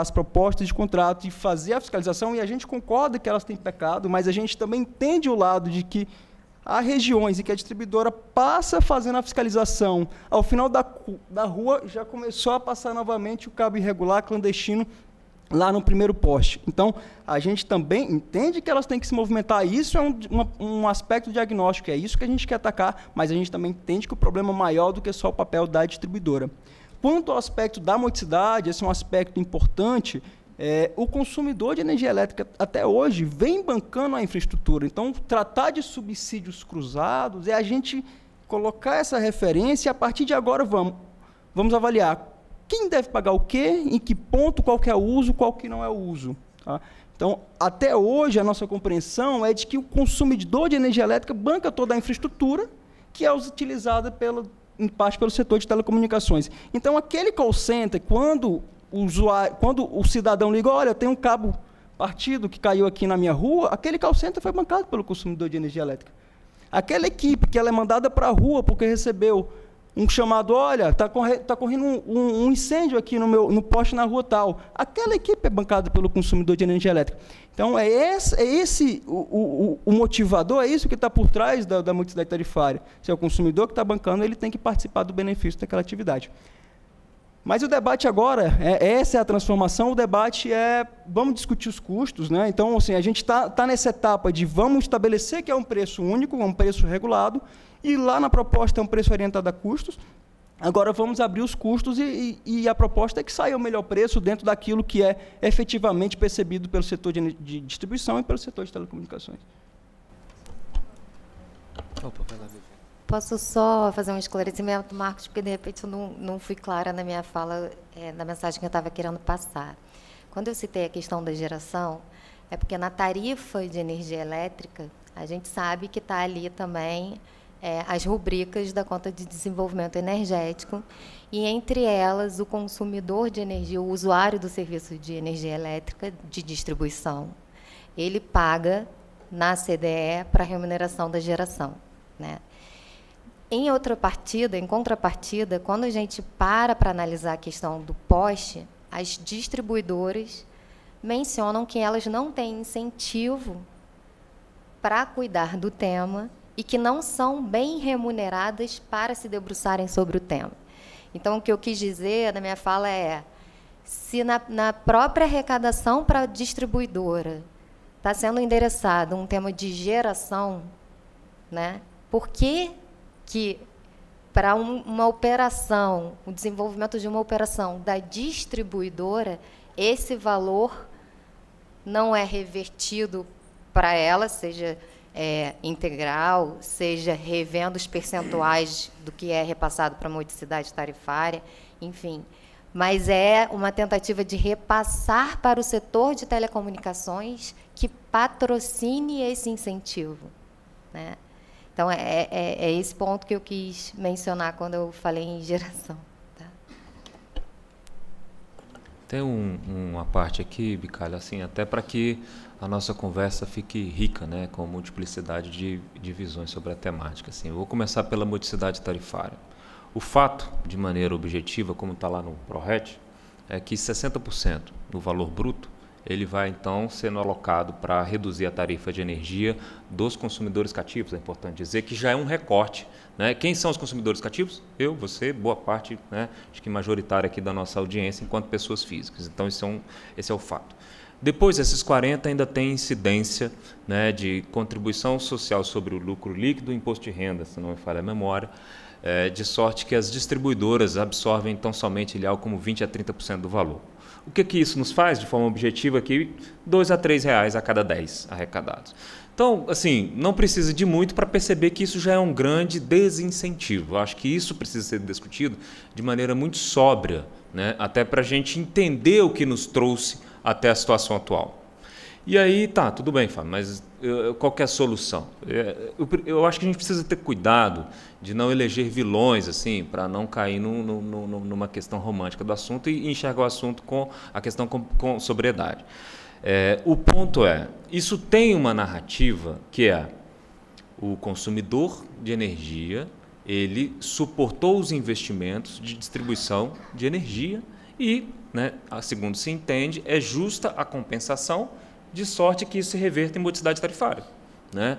Speaker 2: as propostas de contrato e fazer a fiscalização, e a gente concorda que elas têm pecado, mas a gente também entende o lado de que há regiões em que a distribuidora passa fazendo a fiscalização, ao final da rua já começou a passar novamente o cabo irregular clandestino lá no primeiro poste. Então, a gente também entende que elas têm que se movimentar, isso é um aspecto diagnóstico, é isso que a gente quer atacar, mas a gente também entende que o problema é maior do que só o papel da distribuidora. Quanto ao aspecto da modicidade, esse é um aspecto importante, o consumidor de energia elétrica até hoje vem bancando a infraestrutura. Então, tratar de subsídios cruzados é a gente colocar essa referência e, a partir de agora, vamos avaliar quem deve pagar o quê, em que ponto, qual que é o uso, qual que não é o uso. Tá? Então, até hoje, a nossa compreensão é de que o consumidor de energia elétrica banca toda a infraestrutura que é utilizada em parte pelo setor de telecomunicações. Então, aquele call center, quando o cidadão liga, olha, tem um cabo partido que caiu aqui na minha rua, aquele call center foi bancado pelo consumidor de energia elétrica. Aquela equipe que ela é mandada para a rua porque recebeu um chamado, olha, está correndo um incêndio aqui no poste na rua tal, aquela equipe é bancada pelo consumidor de energia elétrica. Então, o motivador, é isso que está por trás da modicidade tarifária. Se é o consumidor que está bancando, ele tem que participar do benefício daquela atividade. Mas o debate agora, essa é a transformação, o debate vamos discutir os custos, né? Então, assim, a gente está nessa etapa de vamos estabelecer que é um preço único, um preço regulado, e lá na proposta é um preço orientado a custos. Agora vamos abrir os custos e a proposta é que saia o melhor preço dentro daquilo que é efetivamente percebido pelo setor de distribuição e pelo setor de telecomunicações.
Speaker 5: Posso só fazer um esclarecimento, Marcos, porque de repente eu não fui clara na minha fala, na mensagem que eu estava querendo passar. Quando eu citei a questão da geração, é porque na tarifa de energia elétrica, a gente sabe que está ali também as rubricas da conta de desenvolvimento energético, e entre elas o consumidor de energia, o usuário do serviço de energia elétrica de distribuição, ele paga na CDE para a remuneração da geração, né? Em contrapartida, quando a gente para analisar a questão do poste, as distribuidoras mencionam que elas não têm incentivo para cuidar do tema e que não são bem remuneradas para se debruçarem sobre o tema. Então, o que eu quis dizer na minha fala se na própria arrecadação para a distribuidora está sendo endereçado um tema de geração, né? Por que para uma operação, o desenvolvimento de uma operação da distribuidora, esse valor não é revertido para ela, seja integral, seja revendo os percentuais do que é repassado para a modicidade tarifária, enfim. Mas é uma tentativa de repassar para o setor de telecomunicações que patrocine esse incentivo, né? Então, é esse ponto que eu quis mencionar quando eu falei em geração. Tá?
Speaker 3: Tem uma parte aqui, Bicalho, assim, até para que a nossa conversa fique rica, né, com multiplicidade de visões sobre a temática. Assim, eu vou começar pela modicidade tarifária. O fato, de maneira objetiva, como está lá no PRORET, é que 60% do valor bruto ele vai, então, sendo alocado para reduzir a tarifa de energia dos consumidores cativos. É importante dizer que já é um recorte, né? Quem são os consumidores cativos? Eu, você, boa parte, né, acho que majoritária aqui da nossa audiência, enquanto pessoas físicas. Então, esse é o fato. Depois, esses 40 ainda tem incidência, né, de contribuição social sobre o lucro líquido e imposto de renda, se não me falha a memória, de sorte que as distribuidoras absorvem tão somente algo como 20% a 30% do valor. O que isso nos faz, de forma objetiva, aqui, R$ 2 a R$ 3 a cada 10 arrecadados. Então, assim, não precisa de muito para perceber que isso já é um grande desincentivo. Eu acho que isso precisa ser discutido de maneira muito sóbria, né? Até para a gente entender o que nos trouxe até a situação atual. E aí, tá, tudo bem, Fábio, mas qual que é a solução? Eu acho que a gente precisa ter cuidado de não eleger vilões, assim, para não cair numa questão romântica do assunto e enxergar o assunto com a questão com sobriedade. O ponto é, isso tem uma narrativa que é o consumidor de energia, ele suportou os investimentos de distribuição de energia e, né, segundo se entende, é justa a compensação, de sorte que isso se reverta em modicidade tarifária, né?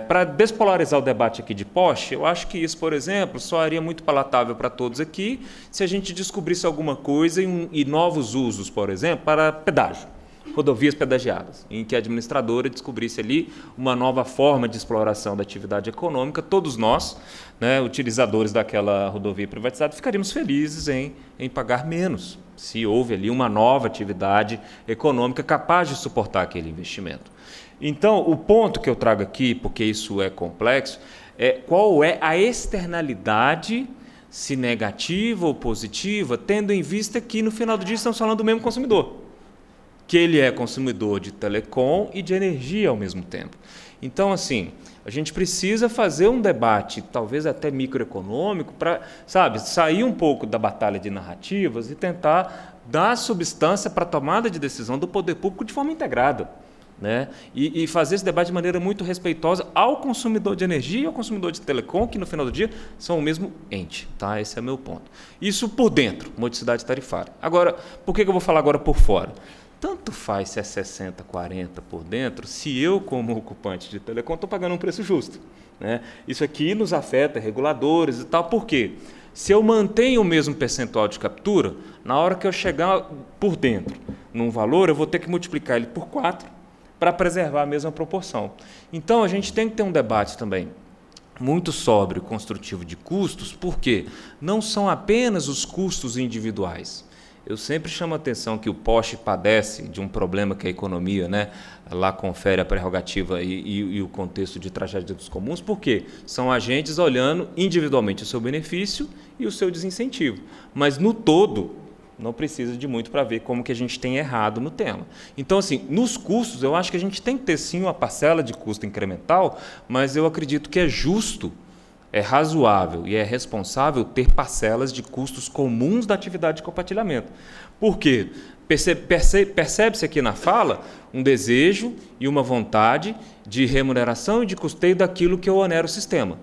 Speaker 3: Para despolarizar o debate aqui de poste, eu acho que isso, por exemplo, soaria muito palatável para todos aqui se a gente descobrisse alguma coisa e novos usos, por exemplo, para pedágio, rodovias pedagiadas, em que a administradora descobrisse ali uma nova forma de exploração da atividade econômica. Todos nós, né, utilizadores daquela rodovia privatizada, ficaríamos felizes em pagar menos, se houve ali uma nova atividade econômica capaz de suportar aquele investimento. Então, o ponto que eu trago aqui, porque isso é complexo, é qual é a externalidade, se negativa ou positiva, tendo em vista que, no final do dia, estamos falando do mesmo consumidor, que ele é consumidor de telecom e de energia ao mesmo tempo. Então, assim, a gente precisa fazer um debate, talvez até microeconômico, para, sabe, sair um pouco da batalha de narrativas e tentar dar substância para a tomada de decisão do poder público de forma integrada, né? E fazer esse debate de maneira muito respeitosa ao consumidor de energia e ao consumidor de telecom, que no final do dia são o mesmo ente, tá? Esse é o meu ponto. Isso por dentro, modicidade tarifária. Agora, por que eu vou falar agora por fora? Tanto faz se é 60, 40 por dentro, se eu, como ocupante de telecom, estou pagando um preço justo, né? Isso aqui nos afeta, reguladores e tal. Por quê? Se eu mantenho o mesmo percentual de captura, na hora que eu chegar por dentro num valor, eu vou ter que multiplicar ele por 4 para preservar a mesma proporção. Então, a gente tem que ter um debate também muito sóbrio e construtivo de custos, porque não são apenas os custos individuais. Eu sempre chamo a atenção que o poste padece de um problema que a economia, né, lá confere a prerrogativa e o contexto de tragédia dos comuns, porque são agentes olhando individualmente o seu benefício e o seu desincentivo. Mas, no todo, não precisa de muito para ver como que a gente tem errado no tema. Então, assim, nos custos, eu acho que a gente tem que ter, sim, uma parcela de custo incremental, mas eu acredito que é justo, é razoável e é responsável ter parcelas de custos comuns da atividade de compartilhamento. Por quê? Percebe-se aqui na fala um desejo e uma vontade de remuneração e de custeio daquilo que onera o sistema.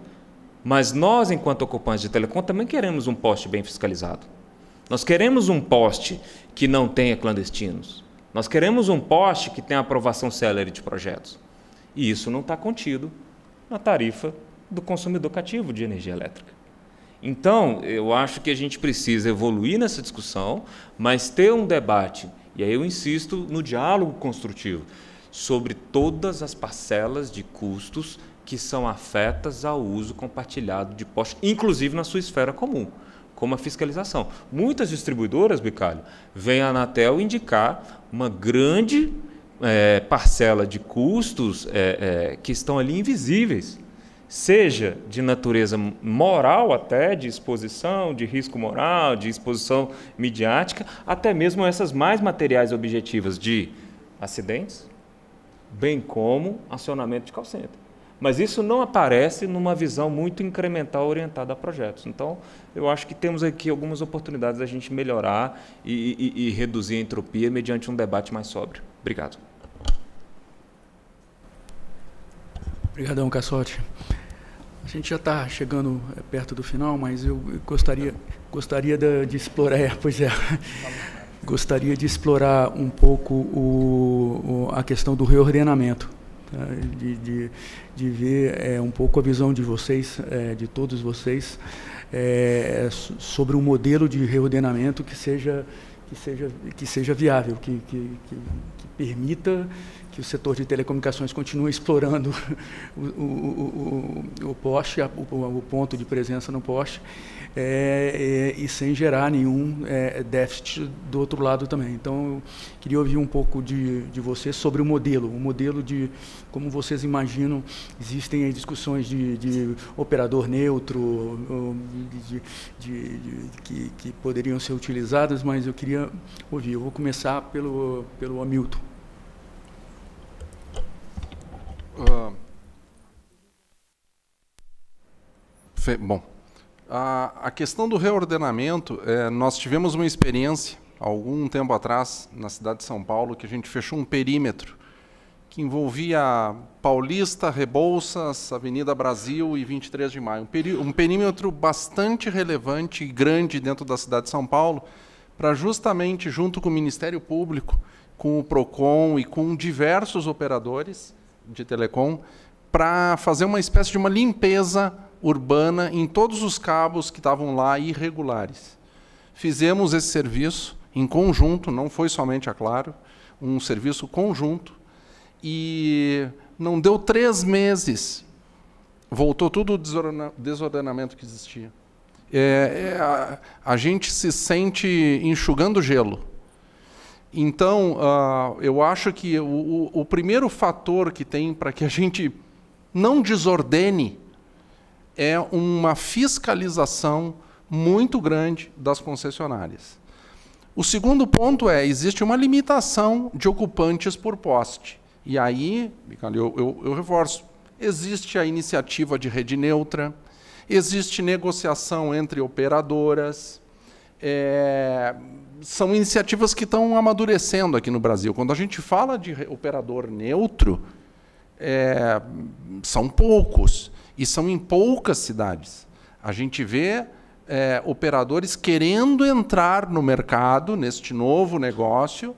Speaker 3: Mas nós, enquanto ocupantes de telecom, também queremos um poste bem fiscalizado. Nós queremos um poste que não tenha clandestinos. Nós queremos um poste que tenha aprovação célere de projetos. E isso não está contido na tarifa do consumidor cativo de energia elétrica. Então, eu acho que a gente precisa evoluir nessa discussão, mas ter um debate, e aí eu insisto no diálogo construtivo, sobre todas as parcelas de custos que são afetas ao uso compartilhado de poste, inclusive na sua esfera comum, como a fiscalização. Muitas distribuidoras, Bicalho, vêm a Anatel indicar uma grande parcela de custos que estão ali invisíveis, seja de natureza moral até, de exposição, de risco moral, de exposição midiática, até mesmo essas mais materiais objetivas de acidentes, bem como acionamento de call center. Mas isso não aparece numa visão muito incremental orientada a projetos. Então, eu acho que temos aqui algumas oportunidades da gente melhorar e reduzir a entropia mediante um debate mais sóbrio. Obrigado.
Speaker 1: Obrigadão, Cassotti. A gente já está chegando perto do final, mas eu gostaria de explorar, gostaria de explorar um pouco a questão do reordenamento, tá? de ver um pouco a visão de vocês, de todos vocês, sobre um modelo de reordenamento que seja viável, que permita que o setor de telecomunicações continue explorando o poste, o ponto de presença no poste, e sem gerar nenhum déficit do outro lado também. Então, eu queria ouvir um pouco de vocês sobre o modelo de como vocês imaginam. Existem aí discussões de operador neutro, que poderiam ser utilizadas, mas eu queria ouvir. Eu vou começar pelo Hamilton.
Speaker 4: Bom, a questão do reordenamento, nós tivemos uma experiência, algum tempo atrás, na cidade de São Paulo, que a gente fechou um perímetro que envolvia Paulista, Rebouças, Avenida Brasil e 23 de Maio. Um perímetro bastante relevante e grande dentro da cidade de São Paulo, para justamente, junto com o Ministério Público, com o PROCON e com diversos operadores de telecom, para fazer uma espécie de uma limpeza urbana em todos os cabos que estavam lá irregulares. Fizemos esse serviço em conjunto, não foi somente a Claro, um serviço conjunto, e não deu 3 meses, voltou tudo o desordenamento que existia. A gente se sente enxugando gelo. Então, eu acho que o primeiro fator que tem para que a gente não desordene é uma fiscalização muito grande das concessionárias. O segundo ponto existe uma limitação de ocupantes por poste. E aí, eu reforço, existe a iniciativa de rede neutra, existe negociação entre operadoras, são iniciativas que estão amadurecendo aqui no Brasil. Quando a gente fala de operador neutro, são poucos, e são em poucas cidades. A gente vê operadores querendo entrar no mercado, neste novo negócio,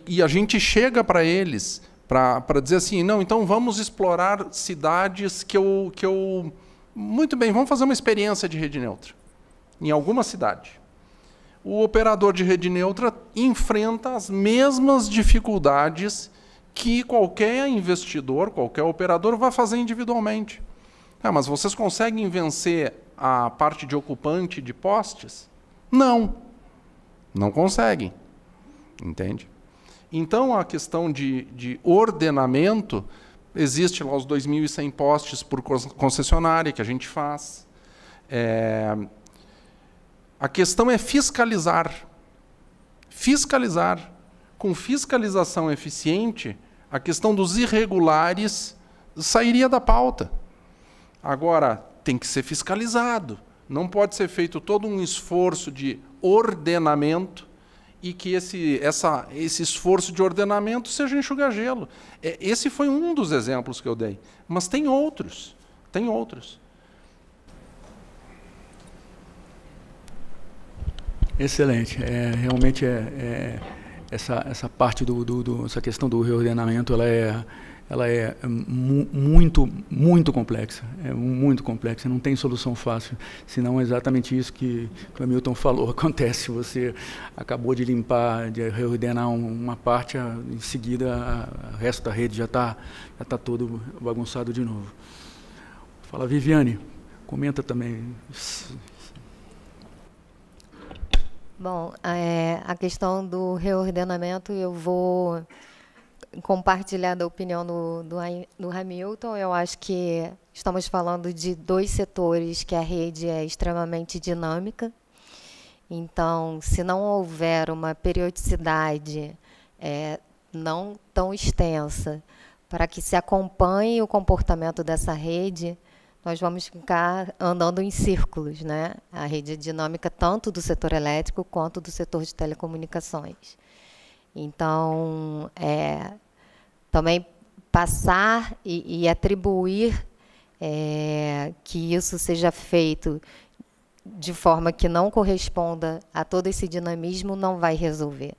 Speaker 4: e a gente chega para eles para dizer assim, não, então vamos explorar cidades que eu... Muito bem, vamos fazer uma experiência de rede neutra, em alguma cidade. O operador de rede neutra enfrenta as mesmas dificuldades que qualquer investidor, qualquer operador vai fazer individualmente. Mas vocês conseguem vencer a parte de ocupante de postes? Não, não conseguem. Entende? Então, a questão de ordenamento, existe lá os 2.100 postes por concessionária que a gente faz. A questão é fiscalizar. Fiscalizar. Com fiscalização eficiente, a questão dos irregulares sairia da pauta. Agora, tem que ser fiscalizado. Não pode ser feito todo um esforço de ordenamento e que esse esforço de ordenamento seja enxuga-gelo. Esse foi um dos exemplos que eu dei. Mas tem outros. Tem outros.
Speaker 1: Excelente. Realmente essa parte essa questão do reordenamento, ela é muito complexa. É muito complexa. Não tem solução fácil. Senão é exatamente isso que o Hamilton falou. Acontece. Você acabou de limpar, de reordenar uma parte, em seguida o resto da rede já tá todo bagunçado de novo. Fala, Viviane. Comenta também.
Speaker 5: Bom, a questão do reordenamento, eu vou compartilhar da opinião do Hamilton. Eu acho que estamos falando de 2 setores que a rede é extremamente dinâmica. Então, se não houver uma periodicidade não tão extensa para que se acompanhe o comportamento dessa rede, nós vamos ficar andando em círculos, né? A rede é dinâmica tanto do setor elétrico quanto do setor de telecomunicações. Então, também passar e atribuir que isso seja feito de forma que não corresponda a todo esse dinamismo não vai resolver.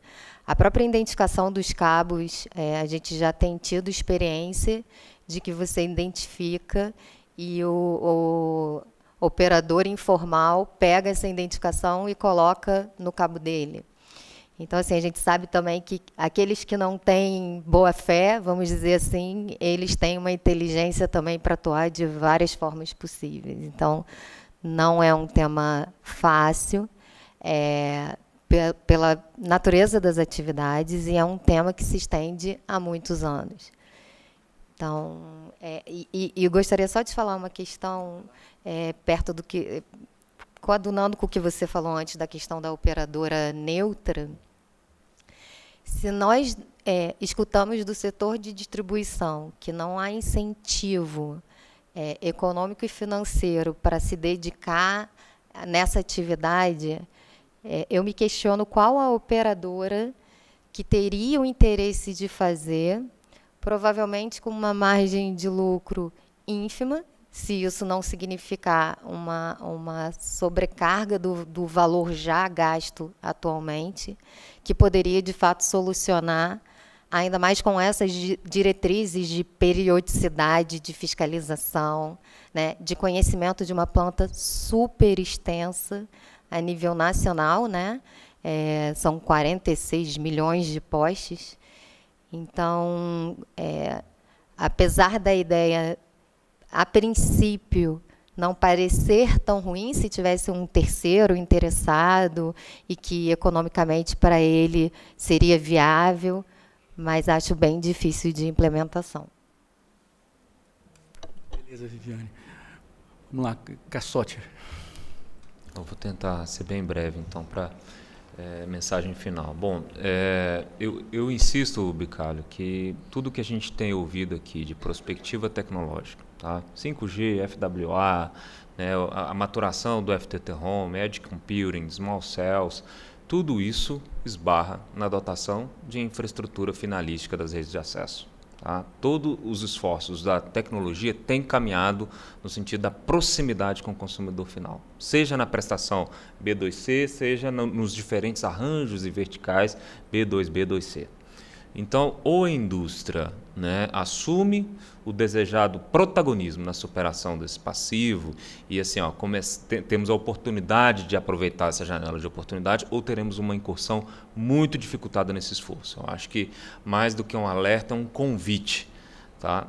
Speaker 5: A própria identificação dos cabos, a gente já tem tido experiência de que você identifica e o operador informal pega essa identificação e coloca no cabo dele. Então, assim, a gente sabe também que aqueles que não têm boa fé, vamos dizer assim, eles têm uma inteligência também para atuar de várias formas possíveis. Então, não é um tema fácil, pela natureza das atividades, e é um tema que se estende há muitos anos. Então, eu gostaria só de falar uma questão perto do que... coadunando com o que você falou antes da questão da operadora neutra. Se nós escutamos do setor de distribuição que não há incentivo econômico e financeiro para se dedicar nessa atividade, eu me questiono qual a operadora que teria o interesse de fazer, provavelmente com uma margem de lucro ínfima, se isso não significar uma sobrecarga do valor já gasto atualmente, que poderia, de fato, solucionar, ainda mais com essas diretrizes de periodicidade, de fiscalização, né, de conhecimento de uma planta super extensa a nível nacional, né? São 46 milhões de postes. Então, apesar da ideia, a princípio, não parecer tão ruim se tivesse um terceiro interessado e que economicamente para ele seria viável, mas acho bem difícil de implementação.
Speaker 1: Beleza, Viviane. Vamos lá, Cassotti.
Speaker 3: Eu vou tentar ser bem breve, então, para mensagem final. Bom, eu insisto, Bicalho, que tudo que a gente tem ouvido aqui de prospectiva tecnológica, tá? 5G, FWA, né, a maturação do FTTH, Edge Computing, Small Cells, tudo isso esbarra na dotação de infraestrutura finalística das redes de acesso. Tá? Todos os esforços da tecnologia têm caminhado no sentido da proximidade com o consumidor final, seja na prestação B2C, seja nos diferentes arranjos e verticais B2B, B2C. Então, ou a indústria, né, assume o desejado protagonismo na superação desse passivo e assim, temos a oportunidade de aproveitar essa janela de oportunidade, ou teremos uma incursão muito dificultada nesse esforço. Eu acho que mais do que um alerta, é um convite, tá?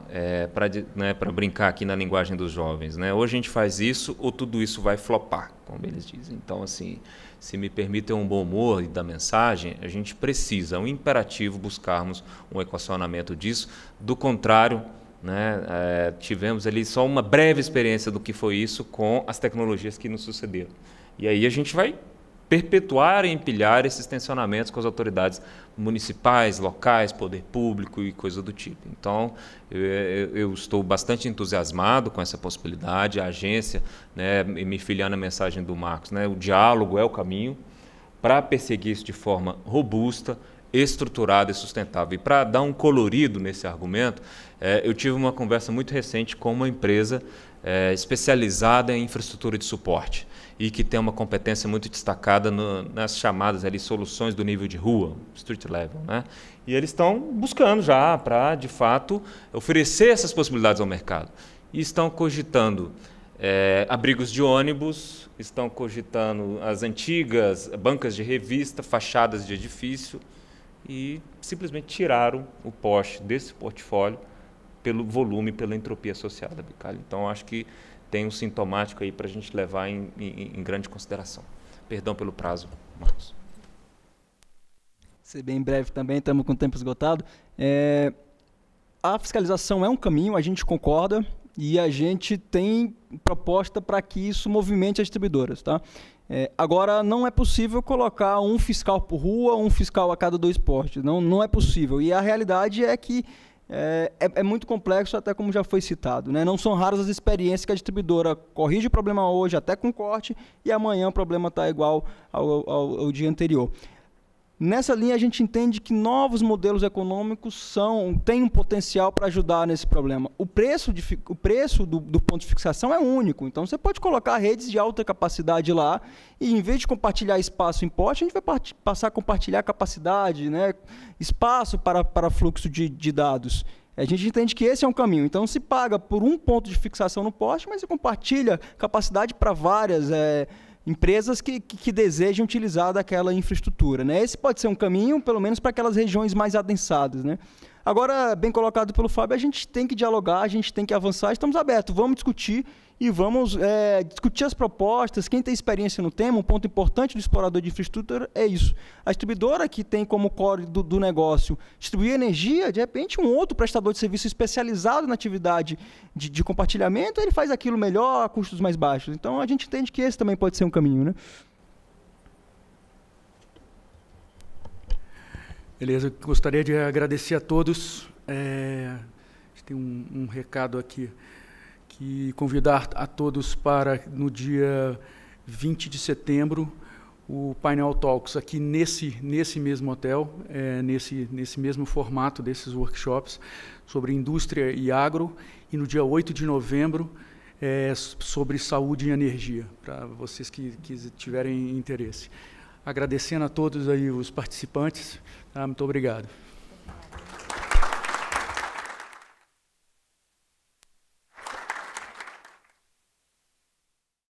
Speaker 3: Para brincar aqui na linguagem dos jovens, né? Ou a gente faz isso ou tudo isso vai flopar, como eles dizem. Então, assim, se me permitem um bom humor da mensagem, a gente precisa, é um imperativo buscarmos um equacionamento disso. Do contrário, né, tivemos ali só uma breve experiência do que foi isso com as tecnologias que nos sucederam. E aí a gente vai perpetuar e empilhar esses tensionamentos com as autoridades municipais, locais, poder público e coisa do tipo. Então, eu estou bastante entusiasmado com essa possibilidade. A agência, né, me filiando a mensagem do Marcos, né, o diálogo é o caminho para perseguir isso de forma robusta, estruturada e sustentável. E para dar um colorido nesse argumento, eu tive uma conversa muito recente com uma empresa especializada em infraestrutura de suporte e que tem uma competência muito destacada nas chamadas ali, soluções do nível de rua, street level, né? E eles estão buscando já para, de fato, oferecer essas possibilidades ao mercado. E estão cogitando abrigos de ônibus, estão cogitando as antigas bancas de revista, fachadas de edifício, e simplesmente tiraram o poste desse portfólio pelo volume, pela entropia associada, Bicalho. Então, acho que tem um sintomático aí para a gente levar em grande consideração. Perdão pelo prazo, Marcos.
Speaker 2: Ser bem breve também, estamos com o tempo esgotado. A fiscalização é um caminho, a gente concorda, e a gente tem proposta para que isso movimente as distribuidoras. Tá? Agora, não é possível colocar um fiscal por rua, um fiscal a cada 2 postes. Não é possível. E a realidade é que é muito complexo, até como já foi citado, né? Não são raras as experiências que a distribuidora corrige o problema hoje, até com corte, e amanhã o problema está igual ao dia anterior. Nessa linha, a gente entende que novos modelos econômicos têm um potencial para ajudar nesse problema. O preço do ponto de fixação é único, então você pode colocar redes de alta capacidade lá e, em vez de compartilhar espaço em poste, a gente vai passar a compartilhar capacidade, né, espaço para fluxo de dados. A gente entende que esse é um caminho. Então, se paga por um ponto de fixação no poste, mas você compartilha capacidade para várias empresas que desejam utilizar daquela infraestrutura, né? Esse pode ser um caminho, pelo menos para aquelas regiões mais adensadas, né? Agora, bem colocado pelo Fábio, a gente tem que dialogar, a gente tem que avançar, estamos abertos, vamos discutir e vamos discutir as propostas, quem tem experiência no tema. Um ponto importante do explorador de infraestrutura é isso. A distribuidora que tem como core do negócio distribuir energia, de repente um outro prestador de serviço especializado na atividade de compartilhamento, ele faz aquilo melhor a custos mais baixos. Então a gente entende que esse também pode ser um caminho, né?
Speaker 1: Beleza, gostaria de agradecer a todos. Tem um recado aqui, que convidar a todos para, no dia 20 de setembro, o Painel Talks, aqui nesse mesmo hotel, nesse mesmo formato desses workshops, sobre indústria e agro, e no dia 8 de novembro, sobre saúde e energia, para vocês que tiverem interesse. Agradecendo a todos aí os participantes, tá? Muito obrigado.